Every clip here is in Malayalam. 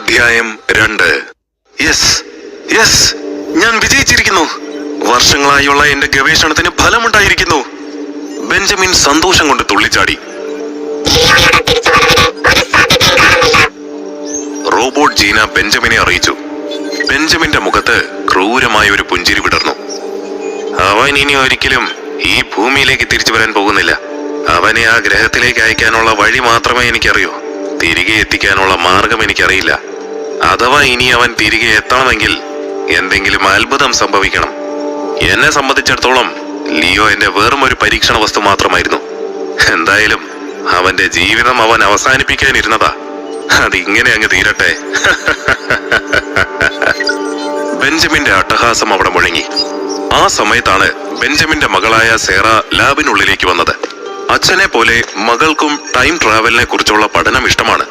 അധ്യായം 2. യെസ് യെസ്, ഞാൻ വിജയിച്ചിരിക്കുന്നു. വർഷങ്ങളായുള്ള എന്റെ ഗവേഷണത്തിന് ഫലമുണ്ടായിരിക്കുന്നു. ബെഞ്ചമിൻ സന്തോഷം കൊണ്ട് തുള്ളിച്ചാടി. റോബോട്ട് ജീന ബെഞ്ചമിനെ അറിയിച്ചു. ബെഞ്ചമിന്റെ മുഖത്ത് ക്രൂരമായ ഒരു പുഞ്ചിരി വിടർന്നു. അവൻ ഇനി ഒരിക്കലും ഈ ഭൂമിയിലേക്ക് തിരിച്ചു വരാൻ പോകുന്നില്ല. അവനെ ആ ഗ്രഹത്തിലേക്ക് അയക്കാനുള്ള വഴി മാത്രമേ എനിക്കറിയൂ. തിരികെ എത്തിക്കാനുള്ള മാർഗം എനിക്കറിയില്ല. അഥവാ ഇനി അവൻ തിരികെ എത്തണമെങ്കിൽ എന്തെങ്കിലും അത്ഭുതം സംഭവിക്കണം. എന്നെ സംബന്ധിച്ചിടത്തോളം ലിയോ എന്റെ വെറും ഒരു പരീക്ഷണ വസ്തു മാത്രമായിരുന്നു. എന്തായാലും അവന്റെ ജീവിതം അവൻ അവസാനിപ്പിക്കാനിരുന്നതാ. അതിങ്ങനെ അങ്ങ് തീരട്ടെ. ബെഞ്ചമിന്റെ അട്ടഹാസം അവിടെ മുഴങ്ങി. ആ സമയത്താണ് ബെഞ്ചമിന്റെ മകളായ സേറ ലാബിനുള്ളിലേക്ക് വന്നത്. അച്ഛനെ പോലെ മകൾക്കും ടൈം ട്രാവലിനെ കുറിച്ചുള്ള പഠനം ഇഷ്ടമാണ്.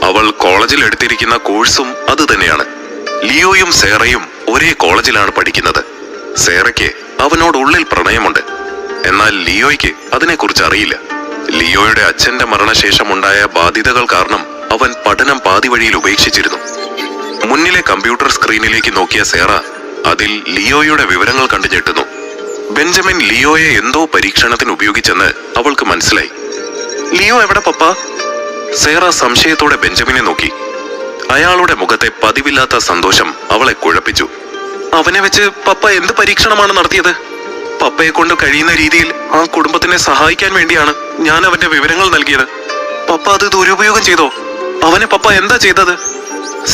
അവൾ കോളേജിൽ എടുത്തിരിക്കുന്ന കോഴ്സും അത് തന്നെയാണ്. ലിയോയും സേറയും ഒരേ കോളേജിലാണ് പഠിക്കുന്നത്. സേറയ്ക്ക് അവനോട് ഉള്ളിൽ പ്രണയമുണ്ട്. എന്നാൽ ലിയോയ്ക്ക് അതിനെക്കുറിച്ച് അറിയില്ല. ലിയോയുടെ അച്ഛന്റെ മരണശേഷമുണ്ടായ ബാധ്യതകൾ കാരണം അവൻ പഠനം പാതി വഴിയിൽ ഉപേക്ഷിച്ചിരുന്നു. മുന്നിലെ കമ്പ്യൂട്ടർ സ്ക്രീനിലേക്ക് നോക്കിയ സേറ അതിൽ ലിയോയുടെ വിവരങ്ങൾ കണ്ടു ഞെട്ടുന്നു. ബെഞ്ചമിൻ ലിയോയെ എന്തോ പരീക്ഷണത്തിന് ഉപയോഗിച്ചെന്ന് അവൾക്ക് മനസ്സിലായി. ലിയോ എവിടെ പപ്പ? സേറ സംശയത്തോടെ ബെഞ്ചമിനെ നോക്കി. അയാളുടെ മുഖത്തെ പതിവില്ലാത്ത സന്തോഷം അവളെ കുഴപ്പിച്ചു. അവനെ വെച്ച് പപ്പ എന്ത് പരീക്ഷണമാണ് നടത്തിയത്? പപ്പയെ കൊണ്ട് കഴിയുന്ന രീതിയിൽ ആ കുടുംബത്തിനെ സഹായിക്കാൻ വേണ്ടിയാണ് ഞാൻ അവന്റെ വിവരങ്ങൾ നൽകിയത്. പപ്പ അത് ദുരുപയോഗം ചെയ്തോ? അവനെ പപ്പ എന്താ ചെയ്തത്?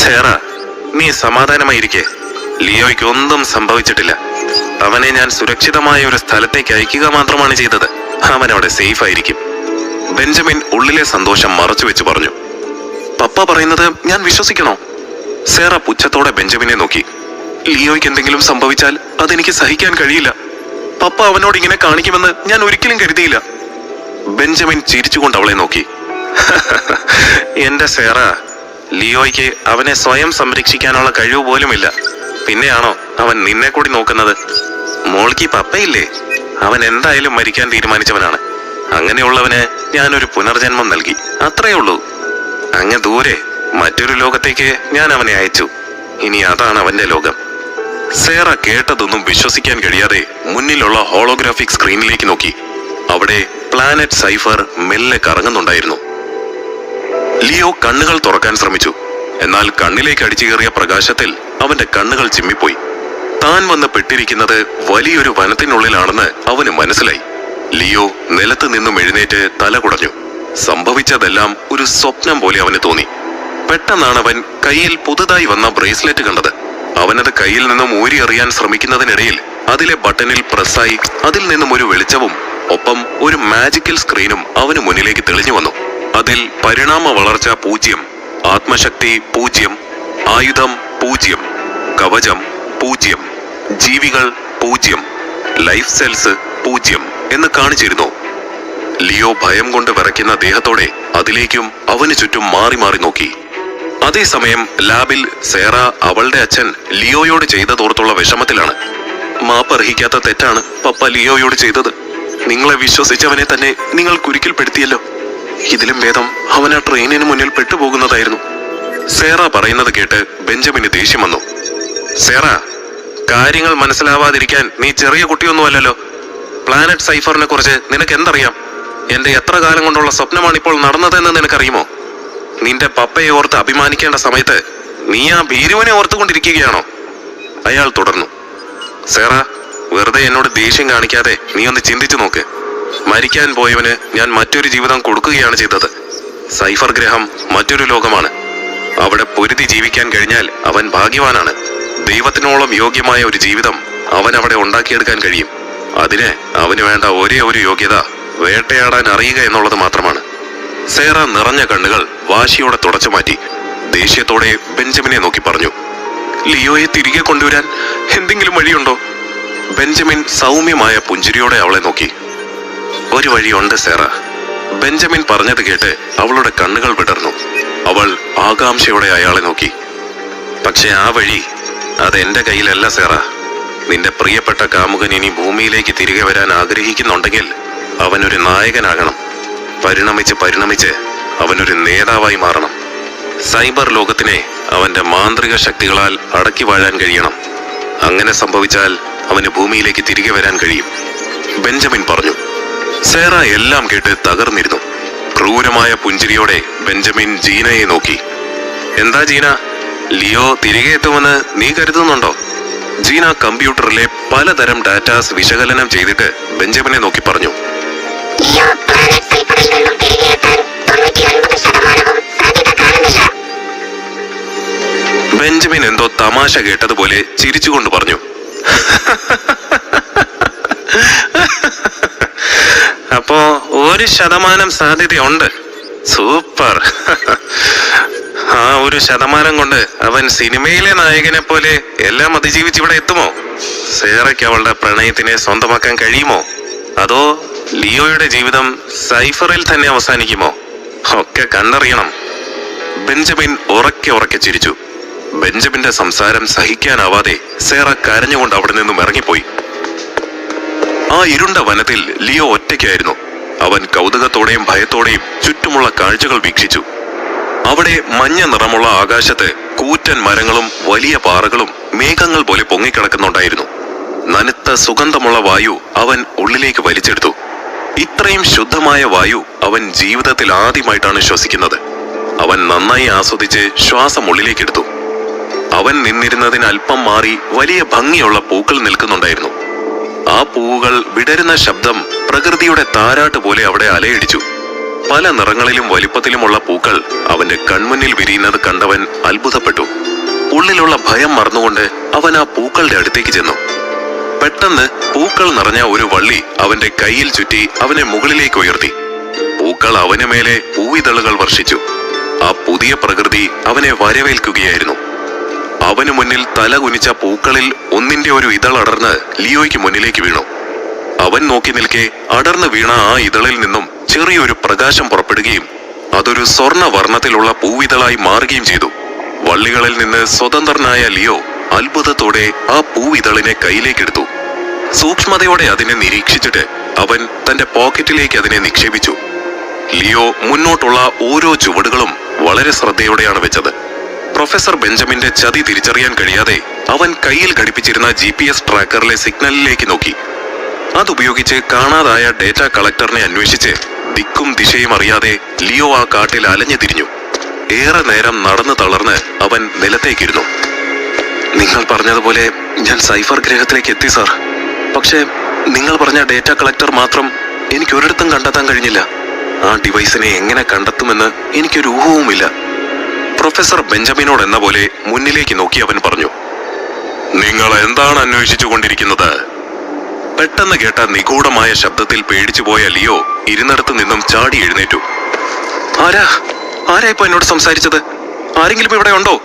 സേറ, നീ സമാധാനമായിരിക്കെ. ലിയോയ്ക്ക് ഒന്നും സംഭവിച്ചിട്ടില്ല. അവനെ ഞാൻ സുരക്ഷിതമായ ഒരു സ്ഥലത്തേക്ക് അയക്കുക മാത്രമാണ് ചെയ്തത്. അവൻ അവിടെ സേഫ് ആയിരിക്കും. ബെഞ്ചമിൻ ഉള്ളിലെ സന്തോഷം മറച്ചു വെച്ച് പറഞ്ഞു. പപ്പ പറയുന്നത് ഞാൻ വിശ്വസിക്കണോ? സേറ പുച്ഛത്തോടെ ബെഞ്ചമിനെ നോക്കി. ലിയോയ്ക്ക് എന്തെങ്കിലും സംഭവിച്ചാൽ അതെനിക്ക് സഹിക്കാൻ കഴിയില്ല. പപ്പ അവനോട് ഇങ്ങനെ കാണിക്കുമെന്ന് ഞാൻ ഒരിക്കലും കരുതിയില്ല. ബെഞ്ചമിൻ ചിരിച്ചുകൊണ്ട് അവളെ നോക്കി. എന്റെ സേറ, ലിയോയ്ക്ക് അവനെ സ്വയം സംരക്ഷിക്കാനുള്ള കഴിവ് പോലുമില്ല. പിന്നെയാണോ അവൻ നിന്നെ കൂടി നോക്കുന്നത്? മോൾക്ക് പപ്പയില്ലേ? അവൻ എന്തായാലും മരിക്കാൻ തീരുമാനിച്ചവനാണ്. അങ്ങനെയുള്ളവന് ഞാനൊരു പുനർജന്മം നൽകി, അത്രയേ ഉള്ളൂ. അങ്ങ് ദൂരെ മറ്റൊരു ലോകത്തേക്ക് ഞാൻ അവനെ അയച്ചു. ഇനി അതാണ് അവന്റെ ലോകം. സേറ കേട്ടതൊന്നും വിശ്വസിക്കാൻ കഴിയാതെ മുന്നിലുള്ള ഹോളോഗ്രാഫിക് സ്ക്രീനിലേക്ക് നോക്കി. അവിടെ പ്ലാനറ്റ് സൈഫർ മെല്ലെ കറങ്ങുന്നുണ്ടായിരുന്നു. ലിയോ കണ്ണുകൾ തുറക്കാൻ ശ്രമിച്ചു. എന്നാൽ കണ്ണിലേക്ക് അടിച്ചു കയറിയ പ്രകാശത്തിൽ അവന്റെ കണ്ണുകൾ ചിമ്മിപ്പോയി. താൻ വന്ന് പെട്ടിരിക്കുന്നത് വലിയൊരു വനത്തിനുള്ളിലാണെന്ന് അവന് മനസ്സിലായി. ലിയോ നിലത്ത് നിന്നും എഴുന്നേറ്റ് തല കുടഞ്ഞു. സംഭവിച്ചതെല്ലാം ഒരു സ്വപ്നം പോലെ അവന് തോന്നി. പെട്ടെന്നാണ് അവൻ കയ്യിൽ പുതുതായി വന്ന ബ്രേസ്ലെറ്റ് കണ്ടത്. അവനത് കയ്യിൽ നിന്നും ഊരിയെറിയാൻ ശ്രമിക്കുന്നതിനിടയിൽ അതിലെ ബട്ടണിൽ പ്രസ്സായി അതിൽ നിന്നും ഒരു വെളിച്ചവും ഒപ്പം ഒരു മാജിക്കൽ സ്ക്രീനും അവന് മുന്നിലേക്ക് തെളിഞ്ഞു വന്നു. അതിൽ പരിണാമ വളർച്ച 0, ആത്മശക്തി 0, ആയുധം 0, കവചം 0, ജീവികൾ 0, ലൈഫ് സെൽസ് 0 എന്ന് കാണിച്ചിരുന്നു. ലിയോ ഭയം കൊണ്ട് വിറയ്ക്കുന്ന ദേഹത്തോടെ അതിലേക്കും അവന് ചുറ്റും മാറി മാറി നോക്കി. അതേസമയം ലാബിൽ സേറ അവളുടെ അച്ഛൻ ലിയോയോട് ചെയ്തതോർത്തുള്ള വിഷമത്തിലാണ്. മാപ്പർഹിക്കാത്ത തെറ്റാണ് പപ്പ ലിയോയോട് ചെയ്തത്. നിങ്ങളെ വിശ്വസിച്ചവനെ തന്നെ നിങ്ങൾ കുരുക്കിൽപ്പെടുത്തിയല്ലോ. ഇതിലും ഭേദം അവൻ ആ ട്രെയിനിന് മുന്നിൽ പെട്ടുപോകുന്നതായിരുന്നു. സേറ പറയുന്നത് കേട്ട് ബെഞ്ചമിന് ദേഷ്യം വന്നു. സേറ, കാര്യങ്ങൾ മനസ്സിലാവാതിരിക്കാൻ നീ ചെറിയ കുട്ടിയൊന്നുമല്ലല്ലോ. പ്ലാനറ്റ് സൈഫറിനെ കുറിച്ച് നിനക്ക് എന്തറിയാം? എന്റെ എത്ര കാലം കൊണ്ടുള്ള സ്വപ്നമാണ് ഇപ്പോൾ നടന്നതെന്ന് നിനക്കറിയുമോ? നിന്റെ പപ്പയെ ഓർത്ത് അഭിമാനിക്കേണ്ട സമയത്ത് നീ ആ ഭീരുവിനെ ഓർത്തുകൊണ്ടിരിക്കുകയാണോ? അയാൾ തുടർന്നു. സേറ, വെറുതെ എന്നോട് ദേഷ്യം കാണിക്കാതെ നീ ഒന്ന് ചിന്തിച്ചു നോക്ക്. മരിക്കാൻ പോയവന് ഞാൻ മറ്റൊരു ജീവിതം കൊടുക്കുകയാണ് ചെയ്തത്. സൈഫർ ഗ്രഹം മറ്റൊരു ലോകമാണ്. അവിടെ പൊരുതി ജീവിക്കാൻ കഴിഞ്ഞാൽ അവൻ ഭാഗ്യവാനാണ്. ദൈവത്തിനോളം യോഗ്യമായ ഒരു ജീവിതം അവൻ അവിടെ ഉണ്ടാക്കിയെടുക്കാൻ കഴിയും. അതിന് അവന് വേണ്ട ഒരേ ഒരു യോഗ്യത വേട്ടയാടാൻ അറിയുക എന്നുള്ളത് മാത്രമാണ്. സേറ നിറഞ്ഞ കണ്ണുകൾ വാശിയോടെ തുടച്ചു മാറ്റി ദേഷ്യത്തോടെ ബെഞ്ചമിനെ നോക്കി പറഞ്ഞു. ലിയോയെ തിരികെ കൊണ്ടുവരാൻ എന്തെങ്കിലും വഴിയുണ്ടോ? ബെഞ്ചമിൻ സൗമ്യമായ പുഞ്ചിരിയോടെ അവളെ നോക്കി. ഒരു വഴിയുണ്ട് സേറ. ബെഞ്ചമിൻ പറഞ്ഞത് കേട്ട് അവളുടെ കണ്ണുകൾ വിടർന്നു. അവൾ ആകാംക്ഷയോടെ അയാളെ നോക്കി. പക്ഷെ ആ വഴി അതെന്റെ കയ്യിലല്ല സേറ. നിന്റെ പ്രിയപ്പെട്ട കാമുകൻ ഇനി ഭൂമിയിലേക്ക് തിരികെ വരാൻ ആഗ്രഹിക്കുന്നുണ്ടെങ്കിൽ അവനൊരു നായകനാകണം. പരിണമിച്ച് അവനൊരു നേതാവായി മാറണം. സൈബർ ലോകത്തിനെ അവന്റെ മാന്ത്രിക ശക്തികളാൽ അടക്കി വാഴാൻ കഴിയണം. അങ്ങനെ സംഭവിച്ചാൽ അവന് ഭൂമിയിലേക്ക് തിരികെ വരാൻ കഴിയും, ബെഞ്ചമിൻ പറഞ്ഞു. സേറ എല്ലാം കേട്ട് തകർന്നിരുന്നു. ക്രൂരമായ പുഞ്ചിരിയോടെ ബെഞ്ചമിൻ ജീനയെ നോക്കി. എന്താ ജീന, ലിയോ തിരികെ എത്തുമെന്ന് നീ കരുതുന്നുണ്ടോ? ജീന കമ്പ്യൂട്ടറിലെ പലതരം ഡാറ്റാസ് വിശകലനം ചെയ്തിട്ട് ബെഞ്ചമിനെ നോക്കി പറഞ്ഞു. ബെഞ്ചമിൻ എന്തോ തമാശ കേട്ടതുപോലെ ചിരിച്ചുകൊണ്ട് പറഞ്ഞു. അപ്പോ 1% സാധ്യതയുണ്ട്. സൂപ്പർ. ആ 1% കൊണ്ട് അവൻ സിനിമയിലെ നായകനെ പോലെ എല്ലാം അതിജീവിച്ച് ഇവിടെ എത്തുമോ? സേറയ്ക്ക് അവളുടെ പ്രണയത്തിനെ സ്വന്തമാക്കാൻ കഴിയുമോ? അതോ ലിയോയുടെ ജീവിതം സൈഫറിൽ തന്നെ അവസാനിക്കുമോ? ഒക്കെ കണ്ടറിയണം. ബെഞ്ചമിൻ ഉറക്കെ ചിരിച്ചു. ബെഞ്ചമിന്റെ സംസാരം സഹിക്കാനാവാതെ സേറ കരഞ്ഞുകൊണ്ട് അവിടെ നിന്നും ഇറങ്ങിപ്പോയി. ആ ഇരുണ്ട വനത്തിൽ ലിയോ ഒറ്റയ്ക്കായിരുന്നു. അവൻ കൗതുകത്തോടെയും ഭയത്തോടെയും ചുറ്റുമുള്ള കാഴ്ചകൾ വീക്ഷിച്ചു. അവിടെ മഞ്ഞ നിറമുള്ള ആകാശത്ത് കൂറ്റൻ മരങ്ങളും വലിയ പാറകളും മേഘങ്ങൾ പോലെ പൊങ്ങിക്കിടക്കുന്നുണ്ടായിരുന്നു. നനുത്ത സുഗന്ധമുള്ള വായു അവൻ ഉള്ളിലേക്ക് വലിച്ചെടുത്തു. ഇത്രയും ശുദ്ധമായ വായു അവൻ ജീവിതത്തിൽ ആദ്യമായിട്ടാണ് ശ്വസിക്കുന്നത്. അവൻ നന്നായി ആസ്വദിച്ച് ശ്വാസം ഉള്ളിലേക്കെടുത്തു. അവൻ നിന്നിരുന്നതിന് അല്പം മാറി വലിയ ഭംഗിയുള്ള പൂക്കൾ നിൽക്കുന്നുണ്ടായിരുന്നു. ആ പൂവുകൾ വിടരുന്ന ശബ്ദം പ്രകൃതിയുടെ താരാട്ട് പോലെ അവിടെ അലയടിച്ചു. പല നിറങ്ങളിലും വലിപ്പത്തിലുമുള്ള പൂക്കൾ അവന്റെ കൺമുന്നിൽ വിരിയുന്നത് കണ്ടവൻ അത്ഭുതപ്പെട്ടു. ഉള്ളിലുള്ള ഭയം മറന്നുകൊണ്ട് അവൻ ആ പൂക്കളുടെ അടുത്തേക്ക് ചെന്നു. പെട്ടെന്ന് പൂക്കൾ നിറഞ്ഞ ഒരു വള്ളി അവന്റെ കയ്യിൽ ചുറ്റി അവനെ മുകളിലേക്ക് ഉയർത്തി. പൂക്കൾ അവന് മേലെ പൂവിതളുകൾ വർഷിച്ചു. ആ പുതിയ പ്രകൃതി അവനെ വരവേൽക്കുകയായിരുന്നു. അവന് മുന്നിൽ തല കുനിച്ച പൂക്കളിൽ ഒന്നിന്റെ ഒരു ഇതളടർന്ന് ലിയോയ്ക്ക് മുന്നിലേക്ക് വീണു. അവൻ നോക്കി നിൽക്കെ അടർന്നു വീണ ആ ഇതളിൽ നിന്നും ചെറിയൊരു പ്രകാശം പുറപ്പെടുകയും അതൊരു സ്വർണ്ണ വർണ്ണത്തിലുള്ള പൂവിതളായി മാറുകയും ചെയ്തു. വള്ളികളിൽ നിന്ന് സ്വതന്ത്രനായ ലിയോ അത്ഭുതത്തോടെ ആ പൂവിതളിനെ കയ്യിലേക്കെടുത്തു. സൂക്ഷ്മതയോടെ അതിനെ നിരീക്ഷിച്ചിട്ട് അവൻ തന്റെ പോക്കറ്റിലേക്ക് അതിനെ നിക്ഷേപിച്ചു. ലിയോ മുന്നോട്ടുള്ള ഓരോ ചുവടുകളും വളരെ ശ്രദ്ധയോടെയാണ് വെച്ചത്. പ്രൊഫസർ ബെഞ്ചമിന്റെ ചതി തിരിച്ചറിയാൻ കഴിയാതെ അവൻ കയ്യിൽ ഘടിപ്പിച്ചിരുന്ന GPS ട്രാക്കറിലെ സിഗ്നലിലേക്ക് നോക്കി. അതുപയോഗിച്ച് കാണാതായ ഡേറ്റ കളക്ടറിനെ അന്വേഷിച്ച് ദിക്കും ദിശയും അറിയാതെ ലിയോ ആ കാട്ടിൽ അലഞ്ഞു തിരിഞ്ഞു. ഏറെ നേരം നടന്നു തളർന്ന് അവൻ നിലത്തേക്കിരുന്നു. നിങ്ങൾ പറഞ്ഞതുപോലെ ഞാൻ സൈഫർ ഗ്രഹത്തിലേക്ക് എത്തി സാർ. പക്ഷേ നിങ്ങൾ പറഞ്ഞ ഡേറ്റ കളക്ടർ മാത്രം എനിക്ക് ഒരിടത്തും കണ്ടെത്താൻ കഴിഞ്ഞില്ല. ആ ഡിവൈസിനെ എങ്ങനെ കണ്ടെത്തുമെന്ന് എനിക്കൊരു ഊഹവുമില്ല. പ്രൊഫസർ ബെഞ്ചമിനോട് എന്ന പോലെ മുന്നിലേക്ക് നോക്കി അവൻ പറഞ്ഞു. നിങ്ങൾ എന്താണ് അന്വേഷിച്ചു കൊണ്ടിരിക്കുന്നത്? പെട്ടെന്ന് കേട്ട നിഗൂഢമായ ശബ്ദത്തിൽ പേടിച്ചുപോയ ലിയോ ഇരുന്നിടത്ത് നിന്നും ചാടി എഴുന്നേറ്റു. ആരാ ഇപ്പൊ എന്നോട് സംസാരിച്ചത്? ആരെങ്കിലും ഇവിടെ ഉണ്ടോ?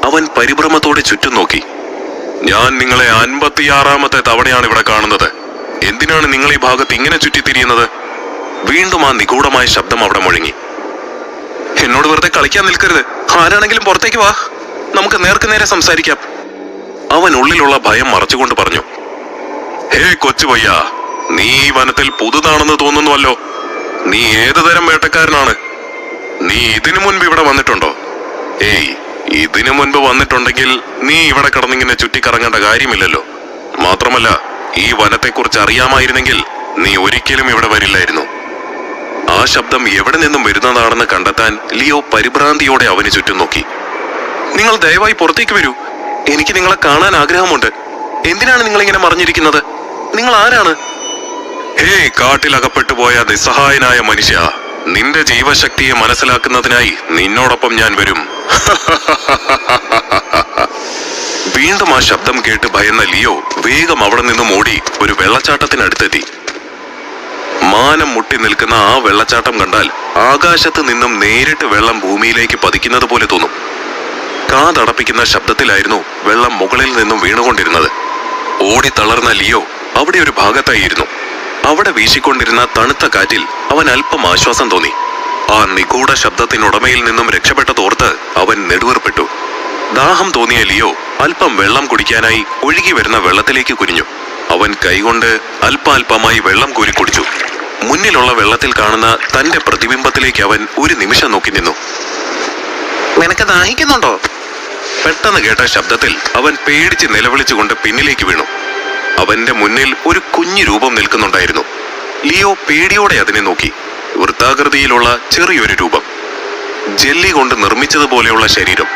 അവൻ പരിഭ്രമത്തോടെ ചുറ്റും നോക്കി. ഞാൻ നിങ്ങളെ 56-ാമത്തെ തവണയാണ് ഇവിടെ കാണുന്നത്. എന്തിനാണ് നിങ്ങൾ ഈ ഭാഗത്ത് ഇങ്ങനെ ചുറ്റിത്തിരിയുന്നത്? വീണ്ടും ആ നിഗൂഢമായ ശബ്ദം അവിടെ മുഴങ്ങി. എന്നോട് വെറുതെ കളിക്കാൻ നിൽക്കരുത്. ആരാണെങ്കിലും പുറത്തേക്ക് വാ, നമുക്ക് നേർക്കുനേരെ സംസാരിക്കാം. അവൻ ഉള്ളിലുള്ള ഭയം മറച്ചുകൊണ്ട് പറഞ്ഞു. ഹേ കൊച്ചുപയ്യ, നീ ഈ വനത്തിൽ പുതുതാണെന്ന് തോന്നുന്നുവല്ലോ. നീ ഏതു തരം വേട്ടക്കാരനാണ്? നീ ഇതിനു മുൻപ് ഇവിടെ വന്നിട്ടുണ്ടോ? ഏയ്, ഇതിനു മുൻപ് വന്നിട്ടുണ്ടെങ്കിൽ നീ ഇവിടെ കിടന്നിങ്ങനെ ചുറ്റിക്കറങ്ങേണ്ട കാര്യമില്ലല്ലോ. മാത്രമല്ല, ഈ വനത്തെക്കുറിച്ച് അറിയാമായിരുന്നെങ്കിൽ നീ ഒരിക്കലും ഇവിടെ വരില്ലായിരുന്നു. ആ ശബ്ദം എവിടെ നിന്നും വരുന്നതാണെന്ന് കണ്ടെത്താൻ ലിയോ പരിഭ്രാന്തിയോടെ അവന് ചുറ്റും നോക്കി. നിങ്ങൾ ദയവായി പുറത്തേക്ക് വരൂ. എനിക്ക് നിങ്ങളെ കാണാൻ ആഗ്രഹമുണ്ട്. എന്തിനാണ് നിങ്ങൾ ഇങ്ങനെ മറിഞ്ഞിരിക്കുന്നത്? നിങ്ങൾ ആരാണ്? ഹേ കാട്ടിലകപ്പെട്ടു പോയ നിസ്സഹായനായ മനുഷ്യ, നിന്റെ ജീവശക്തിയെ മനസ്സിലാക്കുന്നതിനായി നിന്നോടൊപ്പം ഞാൻ വരും. വീണ്ടും ആ ശബ്ദം കേട്ട് ഭയന്ന ലിയോ വേഗം അവിടെ നിന്നും ഓടി ഒരു വെള്ളച്ചാട്ടത്തിനടുത്തെത്തി. മാനം മുട്ടി നിൽക്കുന്ന ആ വെള്ളച്ചാട്ടം കണ്ടാൽ ആകാശത്ത് നിന്നും നേരിട്ട് വെള്ളം ഭൂമിയിലേക്ക് പതിക്കുന്നത് പോലെ തോന്നും. കാതടപ്പിക്കുന്ന ശബ്ദത്തിലായിരുന്നു വെള്ളം മുകളിൽ നിന്നും വീണുകൊണ്ടിരുന്നത്. ഓടി തളർന്ന ലിയോ അവിടെ ഒരു ഭാഗത്തായിരുന്നു. അവിടെ വീശിക്കൊണ്ടിരുന്ന തണുത്ത കാറ്റിൽ അവൻ അല്പം ആശ്വാസം തോന്നി. ആ നിഗൂഢ ശബ്ദത്തിനുടമയിൽ നിന്നും രക്ഷപ്പെട്ടതോർത്ത് അവൻ നെടുവേർപ്പെട്ടു. ദാഹം തോന്നിയ ലിയോ അല്പം വെള്ളം കുടിക്കാനായി ഒഴുകി വരുന്ന വെള്ളത്തിലേക്ക് കുനിഞ്ഞു. അവൻ കൈകൊണ്ട് അല്പാൽപമായി വെള്ളം കോരി കുടിച്ചു. മുന്നിലുള്ള വെള്ളത്തിൽ കാണുന്ന തന്റെ പ്രതിബിംബത്തിലേക്ക് അവൻ ഒരു നിമിഷം നോക്കി നിന്നു. നിനക്ക് ദാഹിക്കുന്നുണ്ടോ? പെട്ടെന്ന് കേട്ട ശബ്ദത്തിൽ അവൻ പേടിച്ച് നിലവിളിച്ചുകൊണ്ട് പിന്നിലേക്ക് വീണു. അവന്റെ മുന്നിൽ ഒരു കുഞ്ഞു രൂപം നിൽക്കുന്നുണ്ടായിരുന്നു. ലിയോ പേടിയോടെ അതിനെ നോക്കി. വൃത്താകൃതിയിലുള്ള ചെറിയൊരു രൂപം, ജെല്ലി കൊണ്ട് നിർമ്മിച്ചതുപോലെയുള്ള ശരീരം,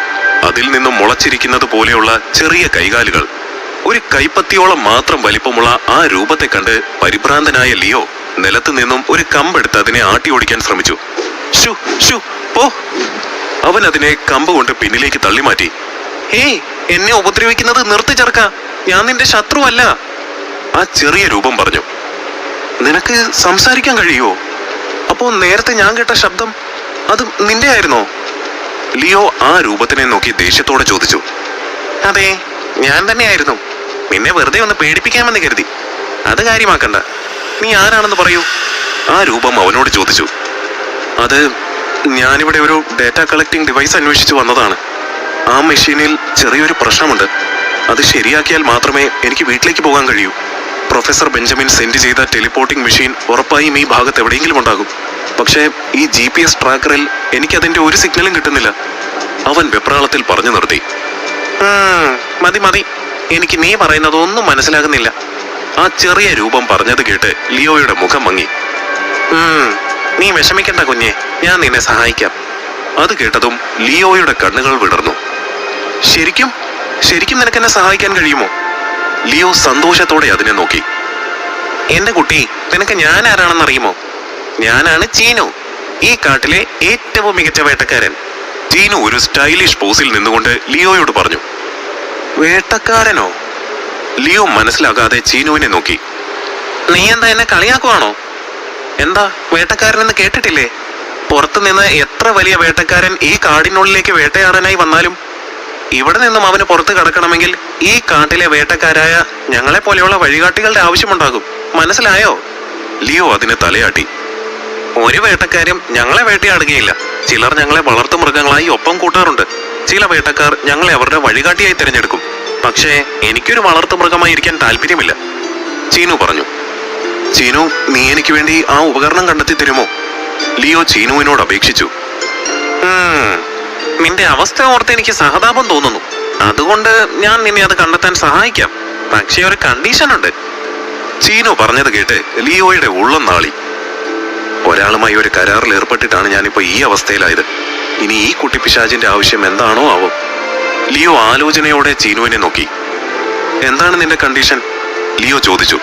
അതിൽ നിന്നും മുളച്ചിരിക്കുന്നത് പോലെയുള്ള ചെറിയ കൈകാലുകൾ. ഒരു കൈപ്പത്തിയോളം മാത്രം വലിപ്പമുള്ള ആ രൂപത്തെ കണ്ട് പരിഭ്രാന്തനായ ലിയോ നിലത്ത് നിന്നും ഒരു കമ്പെടുത്ത് അതിനെ ആട്ടി ഓടിക്കാൻ ശ്രമിച്ചു. ഷു ഷു പോ! അവൻ അതിനെ കമ്പ് കൊണ്ട് പിന്നിലേക്ക് തള്ളിമാറ്റി. ഹേയ്, എന്നെ ഉപദ്രവിക്കുന്നത് നിർത്തി ചെറുക്ക, ഞാൻ നിന്റെ ശത്രുവല്ല, ആ ചെറിയ രൂപം പറഞ്ഞു. നിനക്ക് സംസാരിക്കാൻ കഴിയുമോ? അപ്പോ നേരത്തെ ഞാൻ കേട്ട ശബ്ദം അത് നിന്റെ ആയിരുന്നോ? ലിയോ ആ രൂപത്തിനെ നോക്കി ദേഷ്യത്തോടെ ചോദിച്ചു. അതെ, ഞാൻ തന്നെയായിരുന്നു. നിന്നെ വെറുതെ ഒന്ന് പേടിപ്പിക്കാമെന്ന് കരുതി. അത് കാര്യമാക്കണ്ട. നീ ആരാണെന്ന് പറയൂ, ആ രൂപം അവനോട് ചോദിച്ചു. അത് ഞാനിവിടെ ഒരു ഡാറ്റ കളക്ടിംഗ് ഡിവൈസ് അന്വേഷിച്ചു വന്നതാണ്. ആ മെഷീനിൽ ചെറിയൊരു പ്രശ്നമുണ്ട്. അത് ശരിയാക്കിയാൽ മാത്രമേ എനിക്ക് വീട്ടിലേക്ക് പോകാൻ കഴിയൂ. പ്രൊഫസർ ബെഞ്ചമിൻ സെൻഡ് ചെയ്ത ടെലിപ്പോർട്ടിംഗ് മെഷീൻ ഉറപ്പായും ഈ ഭാഗത്ത് എവിടെയെങ്കിലും ഉണ്ടാകും. പക്ഷേ ഈ GPS ട്രാക്കറിൽ എനിക്കതിന്റെ ഒരു സിഗ്നലും കിട്ടുന്നില്ല. അവൻ വെപ്രാളത്തിൽ പറഞ്ഞു നിർത്തി. മതി മതി, എനിക്ക് നീ പറയുന്നതൊന്നും മനസ്സിലാകുന്നില്ല, ആ ചെറിയ രൂപം പറഞ്ഞത് കേട്ട് ലിയോയുടെ മുഖം മങ്ങി. നീ വിഷമിക്കണ്ട കുഞ്ഞെ, ഞാൻ നിന്നെ സഹായിക്കാം. അത് കേട്ടതും ലിയോയുടെ കണ്ണുകൾ വിടർന്നു. ശരിക്കും ശരിക്കും നിനക്ക് എന്നെ സഹായിക്കാൻ കഴിയുമോ? ലിയോ സന്തോഷത്തോടെ അതിനെ നോക്കി. എന്റെ കുട്ടി, നിനക്ക് ഞാൻ ആരാണെന്ന് അറിയുമോ? ഞാനാണ് ചീനു, ഈ കാട്ടിലെ ഏറ്റവും മികച്ച വേട്ടക്കാരൻ. ചീനു ഒരു സ്റ്റൈലിഷ് പോസിൽ നിന്നുകൊണ്ട് ലിയോയോട് പറഞ്ഞു. വേട്ടക്കാരനോ? ലിയോ മനസ്സിലാകാതെ ചീനുവിനെ നോക്കി. നീ എന്താ എന്നെ കളിയാക്കുവാണോ? എന്താ, വേട്ടക്കാരനെന്ന് കേട്ടിട്ടില്ലേ? പുറത്തു നിന്ന് എത്ര വലിയ വേട്ടക്കാരൻ ഈ കാടിനുള്ളിലേക്ക് വേട്ടയാടാനായി വന്നാലും ഇവിടെ നിന്നും അവന് പുറത്ത് കടക്കണമെങ്കിൽ ഈ കാട്ടിലെ വേട്ടക്കാരായ ഞങ്ങളെ പോലെയുള്ള വഴികാട്ടികളുടെ ആവശ്യമുണ്ടാകും. മനസ്സിലായോ? ലിയോ അതിന് തലയാട്ടി. ഒരു വേട്ടക്കാരും ഞങ്ങളെ വേട്ടയാടുകയില്ല. ചിലർ ഞങ്ങളെ വളർത്തു മൃഗങ്ങളായി ഒപ്പം കൂട്ടാറുണ്ട്. ചില വേട്ടക്കാർ ഞങ്ങളെ അവരുടെ വഴികാട്ടിയായി തിരഞ്ഞെടുക്കും. പക്ഷേ എനിക്കൊരു വളർത്തു മൃഗമായി ഇരിക്കാൻ താല്പര്യമില്ല, ചീനു പറഞ്ഞു. ചീനു, നീ എനിക്ക് വേണ്ടി ആ ഉപകരണം കണ്ടെത്തി തരുമോ? ലിയോ ചീനുവിനോട് അപേക്ഷിച്ചു. നിന്റെ അവസ്ഥ ഓർത്ത് എനിക്ക് സഹതാപം തോന്നുന്നു. അതുകൊണ്ട് ഞാൻ നിന്നെ അത് കണ്ടെത്താൻ സഹായിക്കാം. പക്ഷേ ഒരു കണ്ടീഷൻ ഉണ്ട്. ചീനു പറഞ്ഞത് കേട്ട് ലിയോയുടെ ഉള്ളം നാളി. ഒരാളുമായി ഒരു കരാറിൽ ഏർപ്പെട്ടിട്ടാണ് ഞാനിപ്പോ ഈ അവസ്ഥയിലായത്. ഇനി ഈ കുട്ടി പിശാചിന്റെ ആവശ്യം എന്താണോ ആവും. ലിയോ ആലോചനയോടെ ചീനുവിനെ നോക്കി. എന്താണ് നിന്റെ കണ്ടീഷൻ? ലിയോ ചോദിച്ചു.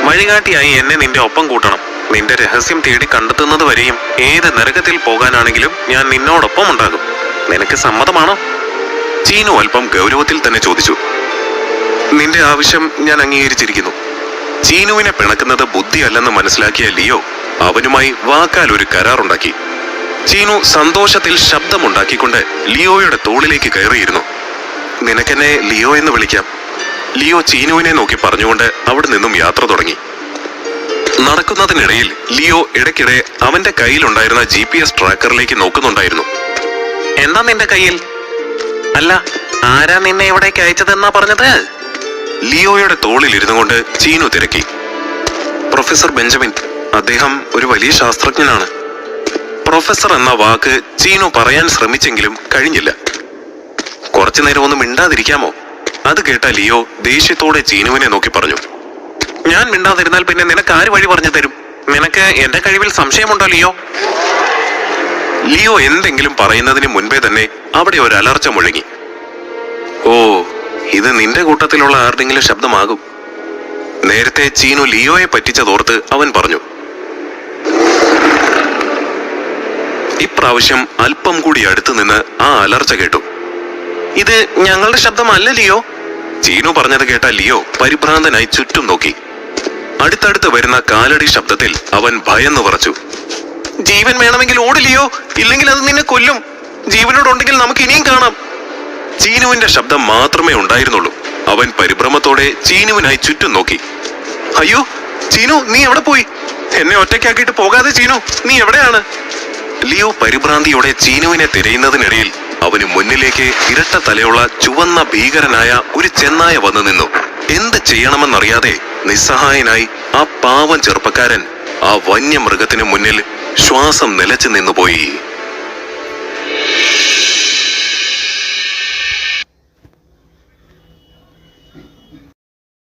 വഴികാട്ടിയായി എന്നെ നിന്റെ ഒപ്പം കൂട്ടണം. നിന്റെ രഹസ്യം തേടി കണ്ടെത്തുന്നത് വരെയും ഏത് നരകത്തിൽ പോകാനാണെങ്കിലും ഞാൻ നിന്നോടൊപ്പം ഉണ്ടാകും. നിനക്ക് സമ്മതമാണോ? ചീനു അല്പം ഗൗരവത്തിൽ തന്നെ ചോദിച്ചു. നിന്റെ ആവശ്യം ഞാൻ അംഗീകരിച്ചിരിക്കുന്നു. ചീനുവിനെ പിണക്കുന്നത് ബുദ്ധിയല്ലെന്ന് മനസ്സിലാക്കിയ ലിയോ അവനുമായി വാക്കാൽ ഒരു കരാറുണ്ടാക്കി. ചീനു സന്തോഷത്തിൽ ശബ്ദമുണ്ടാക്കിക്കൊണ്ട് ലിയോയുടെ തോളിലേക്ക് കയറിയിരുന്നു. നിനക്കെന്നെ ലിയോ എന്ന് വിളിക്കാം, ലിയോ ചീനുവിനെ നോക്കി പറഞ്ഞുകൊണ്ട് അവിടെ നിന്നും യാത്ര തുടങ്ങി. നടക്കുന്നതിനിടയിൽ ലിയോ ഇടയ്ക്കിടെ അവന്റെ കയ്യിലുണ്ടായിരുന്ന GPS ട്രാക്കറിലേക്ക് നോക്കുന്നുണ്ടായിരുന്നു. എന്താ നിന്റെ കയ്യിൽ? അല്ല, ആരാ നിന്നെ ഇവിടേക്ക് അയച്ചതെന്നാ പറഞ്ഞത്? ലിയോയുടെ തോളിൽ ഇരുന്നു കൊണ്ട് ചീനു തിരക്കി. പ്രൊഫസർ ബെഞ്ചമിൻ, അദ്ദേഹം ഒരു വലിയ ശാസ്ത്രജ്ഞനാണ്. പ്രൊഫസർ എന്ന വാക്ക് ചീനു പറയാൻ ശ്രമിച്ചെങ്കിലും കഴിഞ്ഞില്ല. കുറച്ചു നേരം ഒന്നും മിണ്ടാതിരിക്കാമോ? അത് കേട്ട ലിയോ ദേഷ്യത്തോടെ ചീനുവിനെ നോക്കി പറഞ്ഞു. ഞാൻ മിണ്ടാതിരുന്നാൽ പിന്നെ നിനക്ക് ആര് വഴി പറഞ്ഞു തരും? നിനക്ക് എന്റെ കഴിവിൽ സംശയമുണ്ടോ ലിയോ? ലിയോ എന്തെങ്കിലും പറയുന്നതിന് മുൻപേ തന്നെ അവിടെ ഒരു അലർച്ച മുഴങ്ങി. ഓ, ഇത് നിന്റെ കൂട്ടത്തിലുള്ള ആരുടെങ്കിലും ശബ്ദമാകും. നേരത്തെ ചീനു ലിയോയെ പറ്റിച്ചതോർത്ത് അവൻ പറഞ്ഞു. ഇപ്രാവശ്യം അല്പം കൂടി അടുത്തു നിന്ന് ആ അലർച്ച കേട്ടു. ഇത് ഞങ്ങളുടെ ശബ്ദമല്ല ലിയോ, ചീനു പറഞ്ഞത് കേട്ട ലിയോ പരിഭ്രാന്തനായി ചുറ്റും നോക്കി. അടുത്തടുത്ത് വരുന്ന കാലടി ശബ്ദത്തിൽ അവൻ ഭയന്ന് വിറച്ചു. ജീവൻ വേണമെങ്കിൽ ഓടില്ലയോ, ഇല്ലെങ്കിൽ അത് നിന്നെ കൊല്ലും. ജീവനോടുണ്ടെങ്കിൽ നമുക്ക് ഇനിയും കാണാം. ചീനുവിന്റെ ശബ്ദം മാത്രമേ ഉണ്ടായിരുന്നുള്ളൂ. അവൻ പരിഭ്രമത്തോടെ ചീനുവിനായി ചുറ്റും നോക്കി. അയ്യോ ചീനു, നീ എവിടെ പോയി? എന്നെ ഒറ്റയ്ക്കാക്കിയിട്ട് പോകാതെ ചീനു, നീ എവിടെയാണ്? ലിയോ പരിഭ്രാന്തിയോടെ ചീനുവിനെ തിരയുന്നതിനിടയിൽ അവന് മുന്നിലേക്ക് ഇരട്ട തലയുള്ള ചുവന്ന ഭീകരനായ ഒരു ചെന്നായ വന്നു നിന്നു. എന്ത് ചെയ്യണമെന്നറിയാതെ നിസ്സഹായനായി ആ പാവം ചെറുപ്പക്കാരൻ ആ വന്യമൃഗത്തിനു മുന്നിൽ ശ്വാസം നിലച്ചു നിന്നുപോയി.